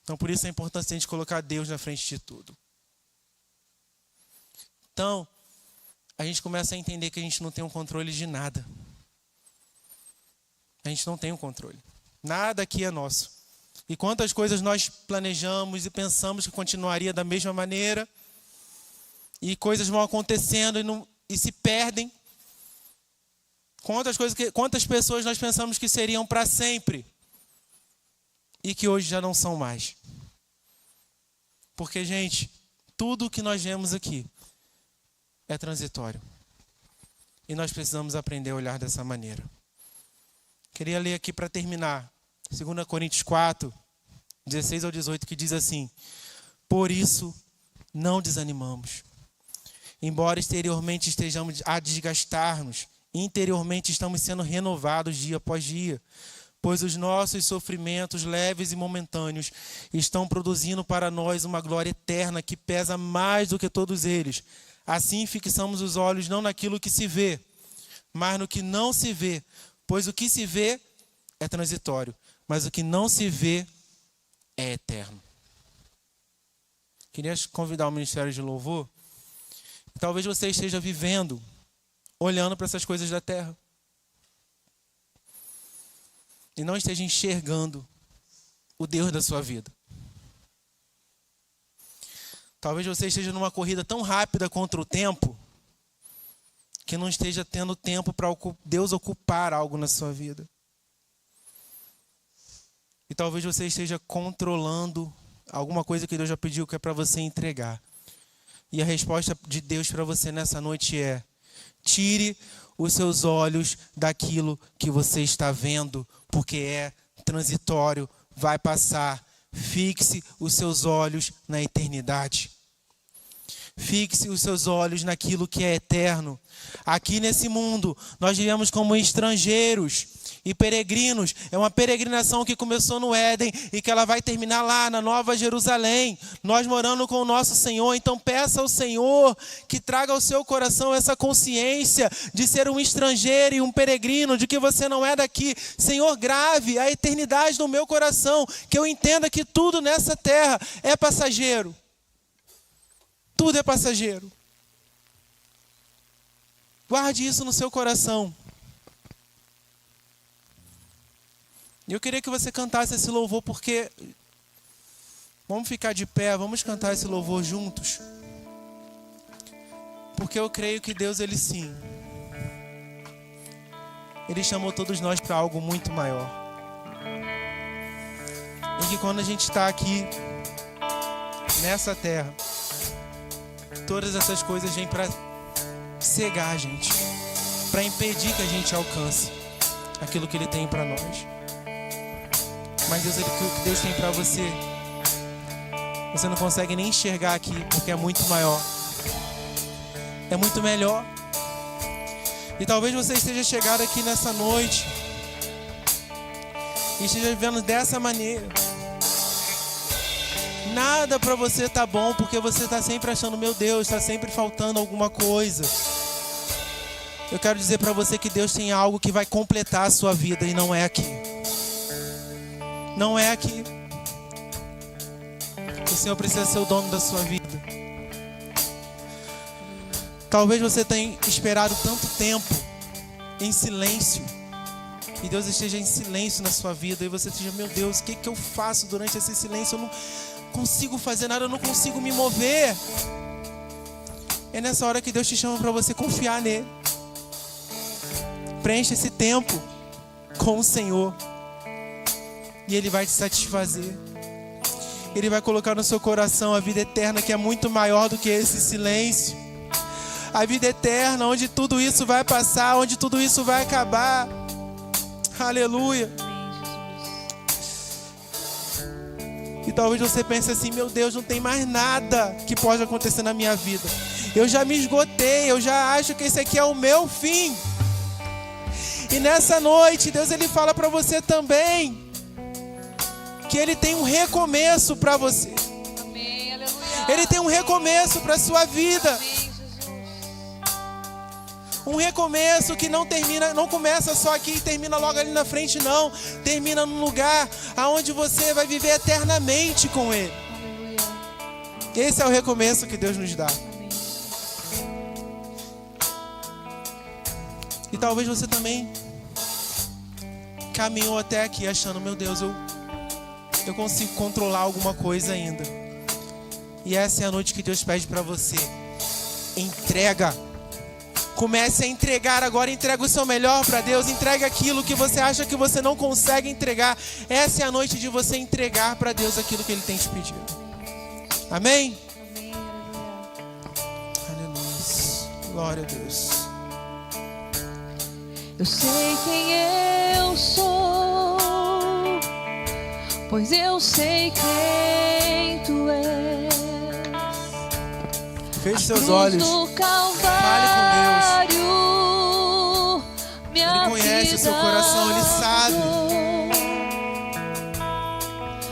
Então, por isso é importante a gente colocar Deus na frente de tudo. Então, a gente começa a entender que a gente não tem um controle de nada. A gente não tem um controle. Nada aqui é nosso. E quantas coisas nós planejamos e pensamos que continuaria da mesma maneira, e coisas vão acontecendo e se perdem. Quantas pessoas nós pensamos que seriam para sempre e que hoje já não são mais. Porque, gente, tudo que nós vemos aqui é transitório. E nós precisamos aprender a olhar dessa maneira. Queria ler aqui para terminar 2 Coríntios 4, 16 ao 18, que diz assim: por isso não desanimamos. Embora exteriormente estejamos a desgastar-nos, interiormente estamos sendo renovados dia após dia, pois os nossos sofrimentos leves e momentâneos estão produzindo para nós uma glória eterna que pesa mais do que todos eles. Assim fixamos os olhos não naquilo que se vê, mas no que não se vê, pois o que se vê é transitório, mas o que não se vê é eterno. Queria convidar o Ministério de Louvor. Talvez você esteja vivendo, olhando para essas coisas da terra, e não esteja enxergando o Deus da sua vida. Talvez você esteja numa corrida tão rápida contra o tempo, que não esteja tendo tempo para Deus ocupar algo na sua vida. E talvez você esteja controlando alguma coisa que Deus já pediu que é para você entregar. E a resposta de Deus para você nessa noite é: tire os seus olhos daquilo que você está vendo, porque é transitório, vai passar. Fixe os seus olhos na eternidade. Fixe os seus olhos naquilo que é eterno. Aqui nesse mundo, nós vivemos como estrangeiros e peregrinos. É uma peregrinação que começou no Éden e que ela vai terminar lá na Nova Jerusalém. Nós morando com o nosso Senhor. Então peça ao Senhor que traga ao seu coração essa consciência de ser um estrangeiro e um peregrino, de que você não é daqui. Senhor, grave a eternidade no meu coração, que eu entenda que tudo nessa terra é passageiro. Tudo é passageiro. Guarde isso no seu coração. E eu queria que você cantasse esse louvor, porque vamos ficar de pé, vamos cantar esse louvor juntos. Porque eu creio que Deus, Ele sim, Ele chamou todos nós para algo muito maior. E que quando a gente está aqui, nessa terra, todas essas coisas vêm para cegar a gente, para impedir que a gente alcance aquilo que Ele tem para nós. Mas Deus, o que Deus tem para você, você não consegue nem enxergar aqui, porque é muito maior, é muito melhor. E talvez você esteja chegado aqui nessa noite e esteja vivendo dessa maneira. Nada para você tá bom, porque você está sempre achando, meu Deus, está sempre faltando alguma coisa. Eu quero dizer para você que Deus tem algo que vai completar a sua vida, e não é aqui. Não é aqui. O Senhor precisa ser o dono da sua vida. Talvez você tenha esperado tanto tempo em silêncio, e Deus esteja em silêncio na sua vida, e você esteja, meu Deus, o que eu faço durante esse silêncio? Eu não consigo fazer nada, eu não consigo me mover. É nessa hora que Deus te chama para você confiar nele. Preencha esse tempo com o Senhor, e Ele vai te satisfazer. Ele vai colocar no seu coração a vida eterna, que é muito maior do que esse silêncio. A vida eterna, onde tudo isso vai passar, onde tudo isso vai acabar. Aleluia. E talvez você pense assim, meu Deus, não tem mais nada que pode acontecer na minha vida. Eu já me esgotei, eu já acho que esse aqui é o meu fim. E nessa noite, Deus, Ele fala para você também que Ele tem um recomeço para você. Amém, aleluia. Ele tem um recomeço para a sua vida. Amém, Jesus. Um recomeço que não termina, não começa só aqui e termina logo ali na frente, não. Termina num lugar aonde você vai viver eternamente com Ele. Aleluia. Esse é o recomeço que Deus nos dá. Amém. E talvez você também caminhou até aqui achando, meu Deus, eu consigo controlar alguma coisa ainda. E essa é a noite que Deus pede para você. Entrega. Comece a entregar agora, entrega o seu melhor para Deus, entrega aquilo que você acha que você não consegue entregar. Essa é a noite de você entregar para Deus aquilo que Ele tem te pedido. Amém? Amém, aleluia. Aleluia. Glória a Deus. Eu sei quem eu sou, pois eu sei quem tu és. Feche seus olhos. Fale com Deus. Ele conhece o seu coração, Ele sabe.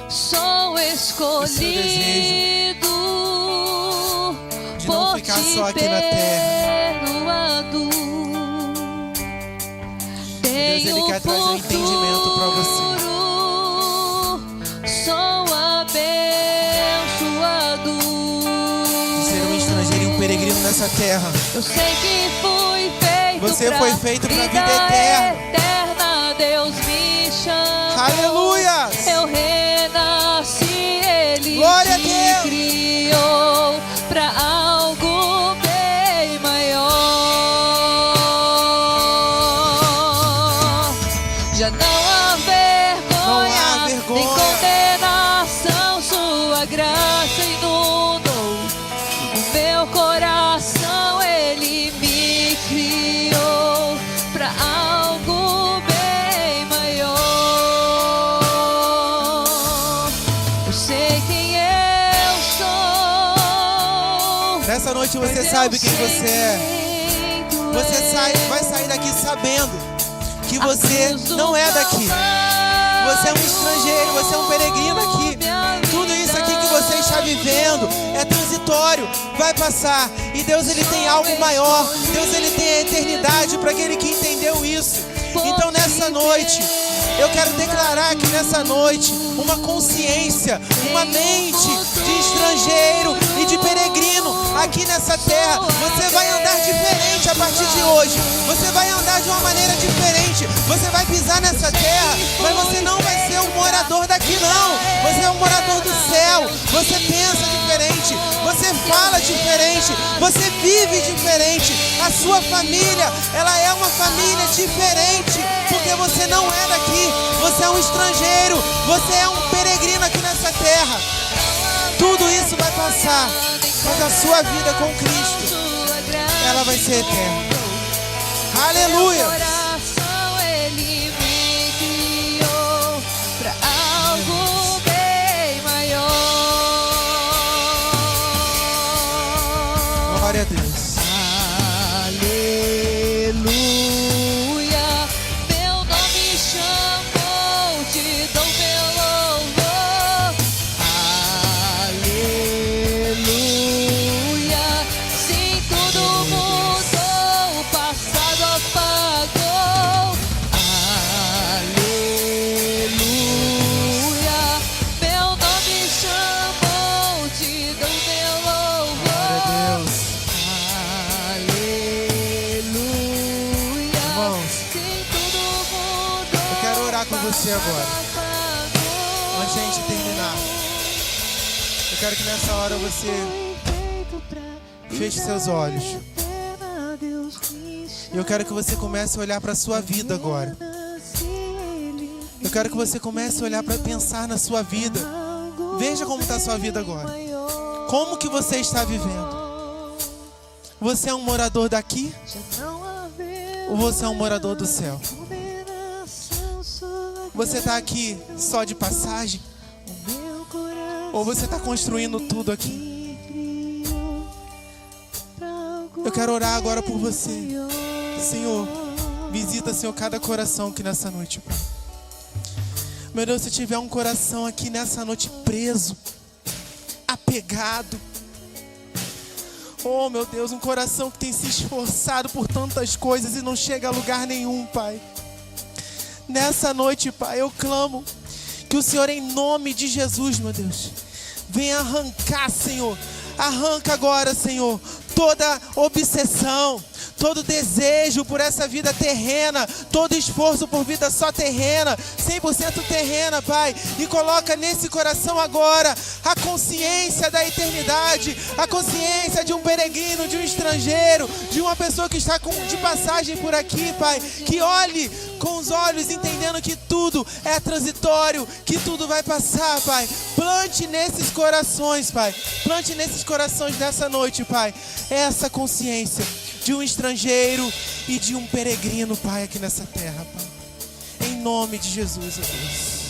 Sou escolhido de não ficar só aqui na terra. Deus, Ele quer trazer um entendimento para você. Sou abençoado De ser um estrangeiro e um peregrino nessa terra. Eu sei que fui feito. Você foi feito para a vida eterna. Deus me chamou. Aleluia! Eu renasci, Ele Glória a me Deus. criou para algo bem maior. Já não há vergonha, nem condenação. Sua graça inundou o meu coração. Ele me criou para algo bem maior. Eu sei quem eu sou. Nessa noite você sabe quem você é. Você vai sair daqui sabendo que você não é daqui. Você é um estrangeiro, você é um peregrino aqui. Tudo isso aqui que você está vivendo é transitório, vai passar. E Deus, Ele tem algo maior. Deus, Ele tem a eternidade para aquele que entendeu isso. Então nessa noite, eu quero declarar aqui nessa noite uma consciência, uma mente de estrangeiro e de peregrino aqui nessa terra. Você vai andar diferente a partir de hoje. Você vai andar de uma maneira diferente. Você vai pisar nessa terra, mas você não vai ser um morador daqui não. Você é um morador do céu. Você pensa diferente, você fala diferente, você vive diferente. A sua família, ela é uma família diferente, porque você não é daqui. Você é um estrangeiro, você é um peregrino aqui nessa terra. Tudo isso vai passar, mas a sua vida com Cristo, ela vai ser eterna. Aleluia! Ele me criou pra algo bem maior. Glória a Deus. Aleluia. Meu nome chamou, te dou meu louvor. Aleluia. Sim, tudo mudou, o passado apagou. Aleluia. Meu nome chamou, te dou meu louvor. Glória a Deus. Aleluia. Irmãos, Sim, tudo mudou. eu quero orar com você agora. Antes de a gente terminar, eu quero que nessa hora você feche seus olhos. E eu quero que você comece a olhar para a sua vida agora. Eu quero que você comece a olhar para pensar na sua vida. Veja como está a sua vida agora. Como que você está vivendo? Você é um morador daqui? Ou você é um morador do céu? Você está aqui só de passagem? Ou você está construindo tudo aqui? Eu quero orar agora por você. Senhor, visita, Senhor, cada coração aqui nessa noite, Pai. Meu Deus, se tiver um coração aqui nessa noite preso, apegado, oh, meu Deus, um coração que tem se esforçado por tantas coisas e não chega a lugar nenhum, Pai. Nessa noite, Pai, eu clamo que o Senhor, em nome de Jesus, meu Deus, venha arrancar, Senhor. Arranca agora, Senhor, toda obsessão, todo desejo por essa vida terrena, todo esforço por vida só terrena, 100% terrena, Pai. E coloca nesse coração agora a consciência da eternidade, a consciência de um peregrino, de um estrangeiro, de uma pessoa que está de passagem por aqui, Pai. Que olhe com os olhos entendendo que tudo é transitório, que tudo vai passar, Pai. Plante nesses corações, Pai. Plante nesses corações dessa noite, Pai, essa consciência de um estrangeiro e de um peregrino, Pai, aqui nessa terra, Pai. Em nome de Jesus, ó Deus.